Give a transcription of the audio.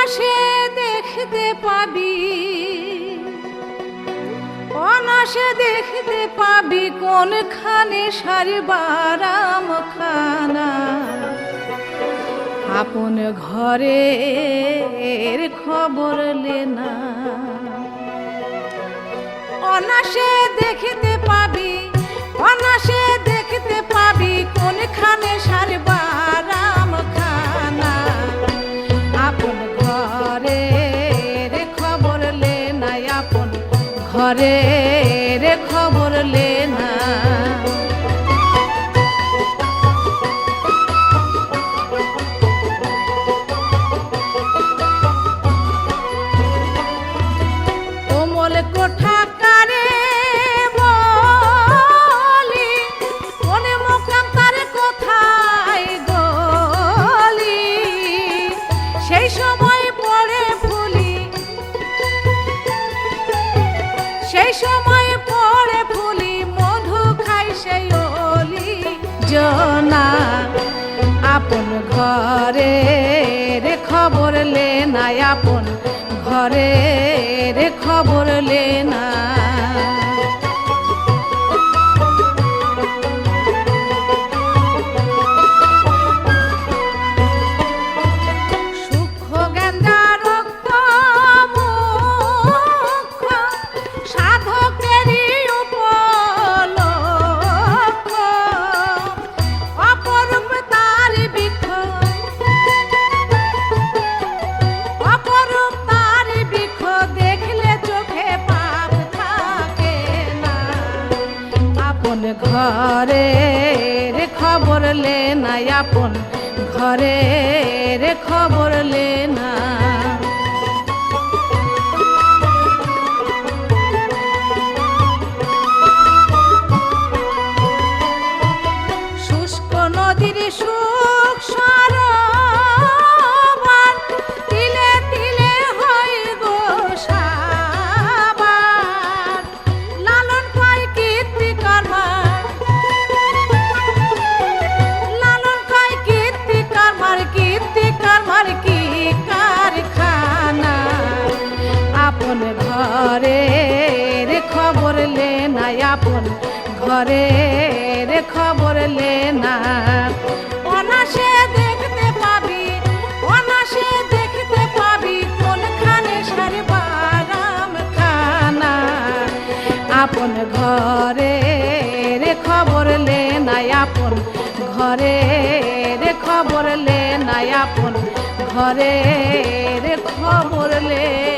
অনাসে দেখতে পাবি, অনাসে দেখতে পাবি কোনখানে সারিবার খানা। আপন ঘরের খবর লেনা। অনাসে দেখতে পাবি, অনাসে দেখতে পাবি কোনখানে সারিবার খানা। আপন ঘরের খবর লেনা, আপন ঘরের খবর লেনা। কোমল কোঠা কারে বলি, মনে মোকাম তার কোথায় গলি। সেই সময় পড়ে ফুলি, সেই সময় পড়ে ফুলি, মধু খাই সেই অলি জনা। আপন ঘরের খবর লেনা, আপন ঘরের খবর লেনা। সূক্ষ্ম জ্ঞানদা রক্ত মুখ্য, সাধকেরই উপলক্ষ। অপরূপ তার বৃক্ষ, অপরূপ তার বৃক্ষ, দেখলে চোখে পাপ থাকে না। আপন ঘরের খবর লেনা, আপন ঘরের খবর লেনা। শুষ্ক নদীর সুখ সরোবর, তিলে তিলে হয় গো সাবার। লালন পায় কীর্তি কারবার, লালন পায় কীর্তি কারবার, কীর্তি কারবার কি কারখানা। আপন ঘরের খবর লেনা, আপন ঘরের খবর লেনা। অনাসে দেখতে পাবি, অনাসে দেখতে পাবি কোনখানে সারিবার খানা। আপন ঘরের খবর লেনা, আপন ঘরের খবর লেনা, আপন ঘরের খবর লেনা।